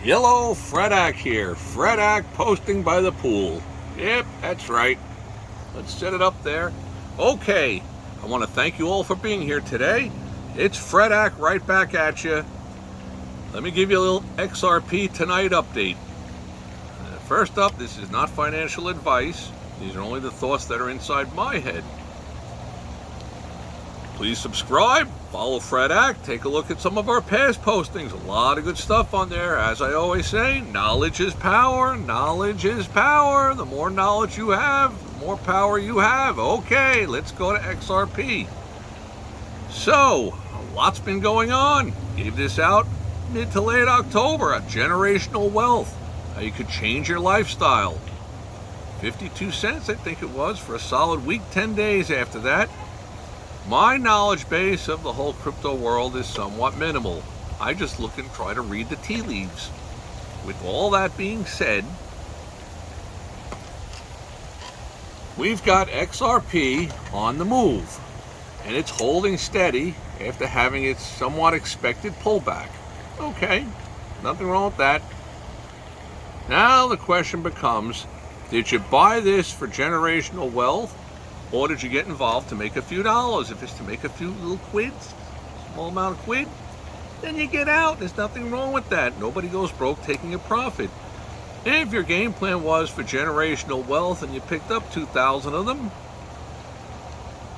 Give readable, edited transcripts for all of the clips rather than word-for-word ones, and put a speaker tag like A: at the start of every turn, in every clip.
A: Hello, Fredak here. Fredak posting by the pool. Yep, that's right. Let's set it up there. Okay, I want to thank you all for being here today. It's Fredak right back at you. Let me give you a little XRP tonight update. First up, this is not financial advice. These are only the thoughts that are inside my head. Please subscribe, follow Fredak, take a look at some of our past postings. A lot of good stuff on there. As I always say, knowledge is power. Knowledge is power. The more knowledge you have, the more power you have. Okay, let's go to XRP. So, a lot's been going on. Gave this out mid to late October, a generational wealth. How you could change your lifestyle. 52 cents, I think it was, for a solid week, 10 days after that. My knowledge base of the whole crypto world is somewhat minimal. I just look and try to read the tea leaves. With all that being said, we've got XRP on the move, and it's holding steady after having its somewhat expected pullback. Okay, nothing wrong with that. Now the question becomes, did you buy this for generational wealth? Or did you get involved to make a few dollars? If it's to make a few little quids, small amount of quid, then you get out. There's nothing wrong with that. Nobody goes broke taking a profit. If your game plan was for generational wealth and you picked up 2,000 of them,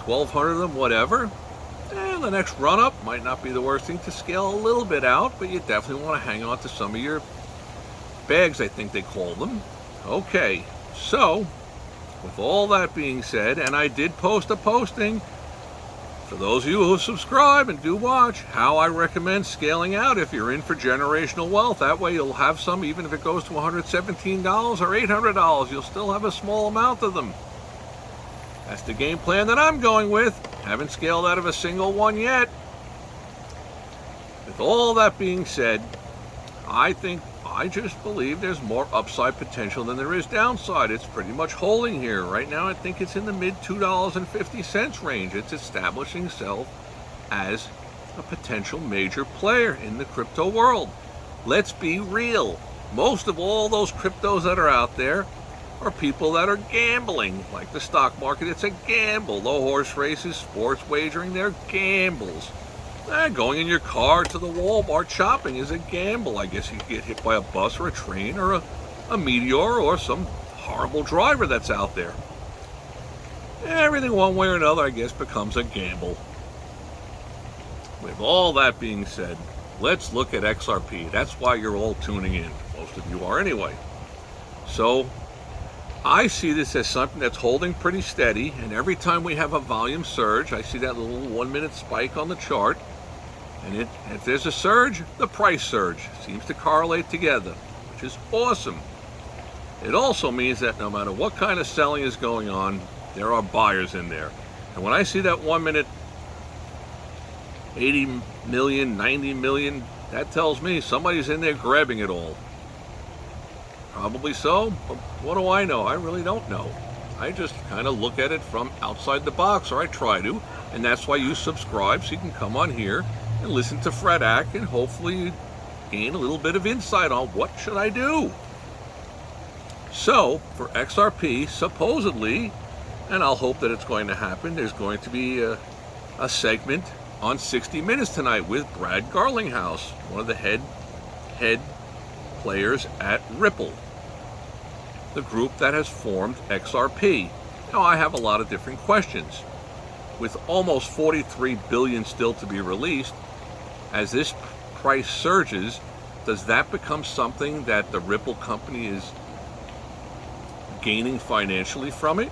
A: 1,200 of them, whatever, and the next run-up might not be the worst thing to scale a little bit out, but you definitely want to hang on to some of your bags, I think they call them. Okay, so with all that being said, and I did post a posting for those of you who subscribe and do watch, how I recommend scaling out if you're in for generational wealth. That way you'll have some, even if it goes to $117 or $800, you'll still have a small amount of them. That's the game plan that I'm going with. Haven't scaled out of a single one yet. With all that being said, I just believe there's more upside potential than there is downside. It's pretty much holding here. Right now, I think it's in the mid $2.50 range. It's establishing itself as a potential major player in the crypto world. Let's be real. Most of all those cryptos that are out there are people that are gambling. Like the stock market, it's a gamble. The horse races, sports wagering, they're gambles. Going in your car to the Walmart shopping is a gamble. I guess you could get hit by a bus or a train or a meteor or some horrible driver that's out there. Everything one way or another, I guess, becomes a gamble. With all that being said, let's look at XRP. That's why you're all tuning in. Most of you are anyway. So I see this as something that's holding pretty steady, and every time we have a volume surge, I see that little 1 minute spike on the chart. And if there's a surge, the price surge seems to correlate together, which is awesome. It also means that no matter what kind of selling is going on, there are buyers in there. And when I see that 1 minute 80 million, 90 million, that tells me somebody's in there grabbing it all. Probably so, but what do I know? I really don't know. I just kind of look at it from outside the box, or I try to, and that's why you subscribe, so you can come on here and listen to Fredak, and hopefully gain a little bit of insight on what should I do. So for XRP, supposedly, and I'll hope that it's going to happen, there's going to be a segment on 60 Minutes tonight with Brad Garlinghouse, one of the head players at Ripple, the group that has formed XRP. Now I have a lot of different questions. With almost 43 billion still to be released, as this price surges, does that become something that the Ripple company is gaining financially from it?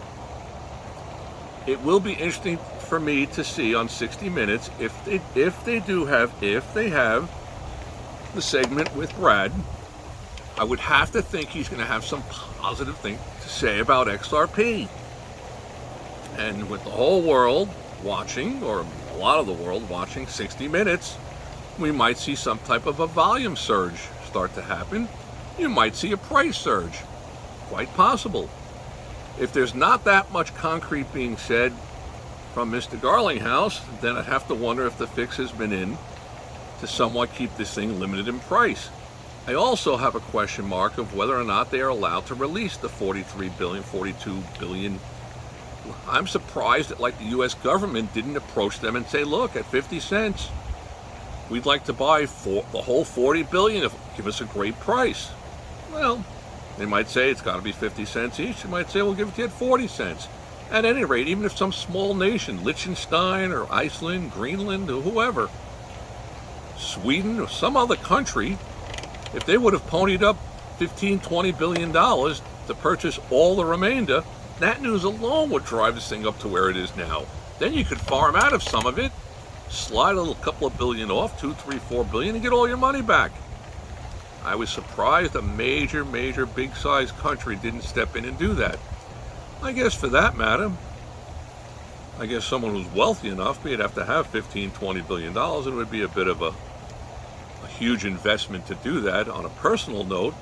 A: It will be interesting for me to see on 60 Minutes if they have the segment with Brad. I would have to think he's going to have some positive thing to say about XRP. And with the whole world watching, or a lot of the world watching 60 Minutes, we might see some type of a volume surge start to happen. You might see a price surge. Quite possible. If there's not that much concrete being said from Mr. Garlinghouse, then I'd have to wonder if the fix has been in to somewhat keep this thing limited in price. I also have a question mark of whether or not they are allowed to release the 43 billion, 42 billion. I'm surprised that like the U.S. government didn't approach them and say, look, at 50 cents, we'd like to buy the whole 40 billion. Give us a great price. Well, they might say it's got to be 50 cents each. They might say we'll give it to you at 40 cents. At any rate, even if some small nation, Liechtenstein or Iceland, Greenland, or whoever, Sweden or some other country, if they would have ponied up $15-20 billion to purchase all the remainder, that news alone would drive this thing up to where it is now. Then you could farm out of some of it, slide a couple of billion off, 2, 3, 4 billion, and get all your money back. I was surprised a major, big-sized country didn't step in and do that. I guess for that matter, I guess someone who's wealthy enough, you'd have to have $15-20 billion. It would be a bit of a huge investment to do that on a personal note,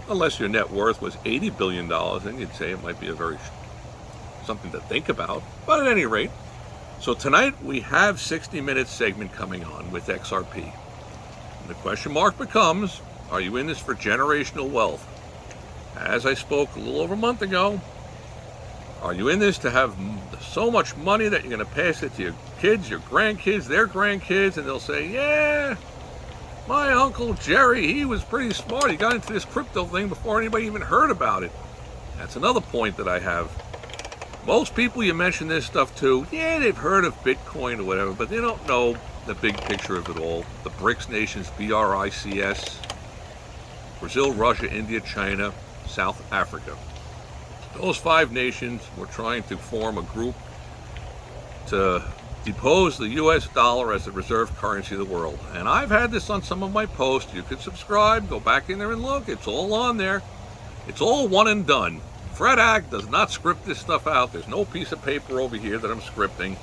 A: unless your net worth was $80 billion, then you'd say it might be something to think about. But at any rate, so tonight we have 60-minute segment coming on with XRP. And the question mark becomes, are you in this for generational wealth? As I spoke a little over a month ago, are you in this to have so much money that you're going to pass it to your kids, your grandkids, their grandkids, and they'll say, yeah, my Uncle Jerry, he was pretty smart. He got into this crypto thing before anybody even heard about it. That's another point that I have. Most people you mention this stuff to, yeah, they've heard of Bitcoin or whatever, but they don't know the big picture of it all. The Brics nations, BRICS, Brazil, Russia, India, China, South Africa. Those 5 nations were trying to form a group to depose the U.S. dollar as the reserve currency of the world. And I've had this on some of my posts. You could subscribe, go back in there and look. It's all on there. It's all one and done. Fred Act does not script this stuff out. There's no piece of paper over here that I'm scripting.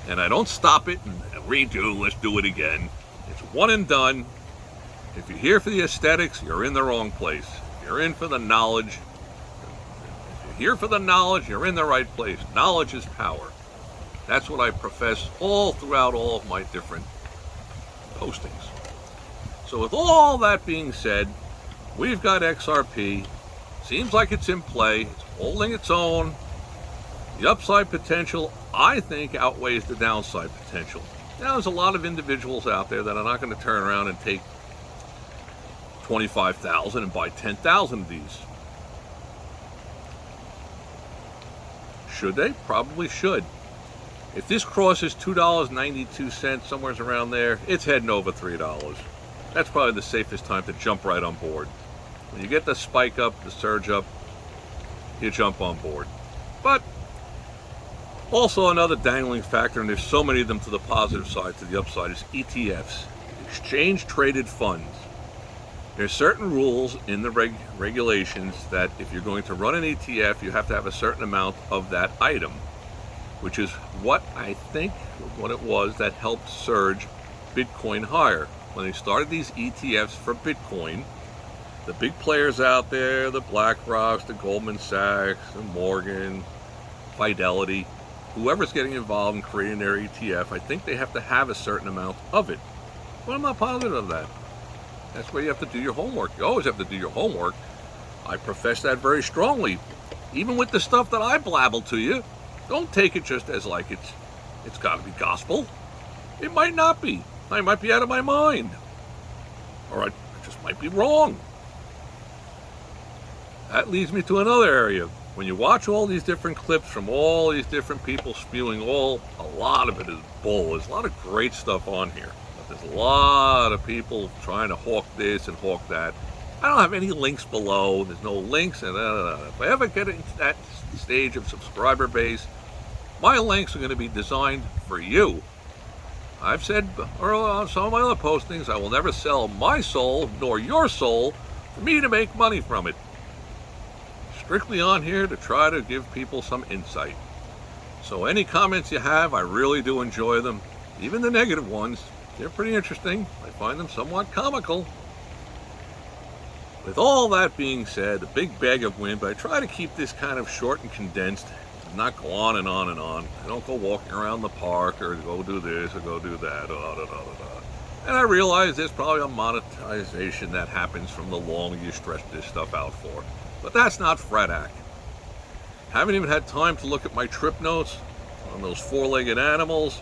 A: And I don't stop it and redo, let's do it again. It's one and done. If you're here for the aesthetics, you're in the wrong place. If you're in for the knowledge, you're in the right place. Knowledge is power. That's what I profess all throughout all of my different postings. So with all that being said, we've got XRP. Seems like it's in play. It's holding its own. The upside potential, I think, outweighs the downside potential. Now, there's a lot of individuals out there that are not going to turn around and take 25,000 and buy 10,000 of these. Should they? Probably should. If this crosses $2.92, somewhere around there, it's heading over $3. That's probably the safest time to jump right on board. When you get the spike up, the surge up, you jump on board. But also another dangling factor, and there's so many of them to the positive side, to the upside, is ETFs, exchange traded funds. There's certain rules in the regulations that if you're going to run an ETF, you have to have a certain amount of that item, which is what I think what it was that helped surge Bitcoin higher. When they started these ETFs for Bitcoin, the big players out there, the BlackRocks, the Goldman Sachs, the Morgan, Fidelity, whoever's getting involved in creating their ETF, I think they have to have a certain amount of it. But I'm not positive of that. That's where you have to do your homework. You always have to do your homework. I profess that very strongly. Even with the stuff that I blabble to you, don't take it just as like it's got to be gospel. It might not be. I might be out of my mind. Or I just might be wrong. That leads me to another area. When you watch all these different clips from all these different people spewing a lot of it is bull. There's a lot of great stuff on here. But there's a lot of people trying to hawk this and hawk that. I don't have any links below. There's no links. And if I ever get into that stage of subscriber base, my links are going to be designed for you. I've said on some of my other postings, I will never sell my soul nor your soul for me to make money from it. Strictly on here to try to give people some insight. So any comments you have, I really do enjoy them. Even the negative ones, they're pretty interesting. I find them somewhat comical. With all that being said, a big bag of wind, but I try to keep this kind of short and condensed, not go on and on and on. I don't go walking around the park or go do this or go do that. And I realize there's probably a monetization that happens from the longer you stretch this stuff out for. But that's not Fredak. Haven't even had time to look at my trip notes on those four-legged animals.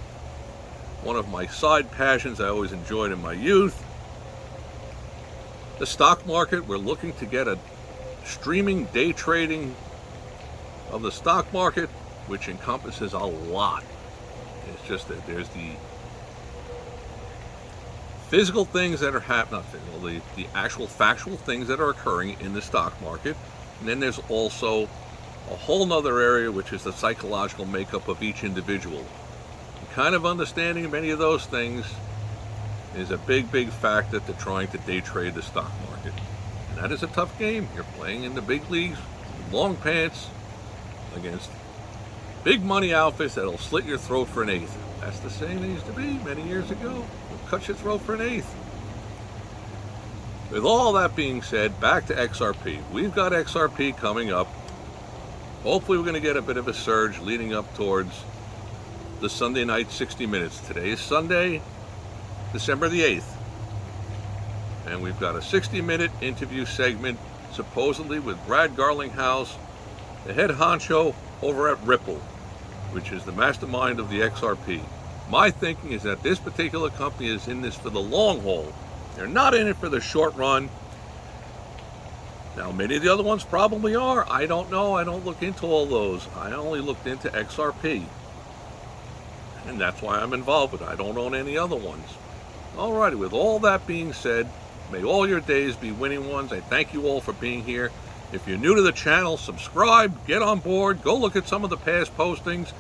A: One of my side passions I always enjoyed in my youth. The stock market, we're looking to get a streaming day trading of the stock market, which encompasses a lot. It's just that there's the physical things that are happening, not physical, the actual factual things that are occurring in the stock market. And then there's also a whole nother area, which is the psychological makeup of each individual. And kind of understanding many of those things is a big, big factor to trying to day trade the stock market. And that is a tough game. You're playing in the big leagues, long pants, against big money outfits that'll slit your throat for an eighth. That's the saying they used to be many years ago. They'll cut your throat for an eighth. With all that being said, back to XRP. We've got XRP coming up. Hopefully we're going to get a bit of a surge leading up towards the Sunday night 60 Minutes. Today is Sunday, December the 8th. And we've got a 60-minute interview segment, supposedly with Brad Garlinghouse, the head honcho over at Ripple, which is the mastermind of the XRP. My thinking is that this particular company is in this for the long haul. They're not in it for the short run. Now, many of the other ones probably are. I don't know. I don't look into all those. I only looked into XRP. And that's why I'm involved with it. I don't own any other ones. Alrighty, with all that being said, may all your days be winning ones. I thank you all for being here. If you're new to the channel, subscribe, get on board, go look at some of the past postings.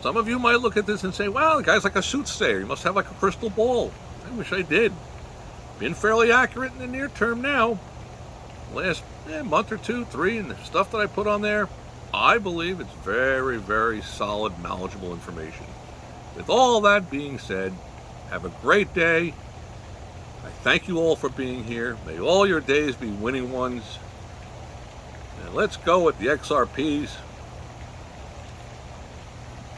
A: Some of you might look at this and say, wow, the guy's like a soothsayer. He must have like a crystal ball. I wish I did. Been fairly accurate in the near term now. Last month or two, three, and the stuff that I put on there, I believe it's very, very solid, knowledgeable information. With all that being said, have a great day. I thank you all for being here. May all your days be winning ones. And let's go with the XRPs.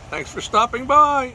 A: Thanks for stopping by.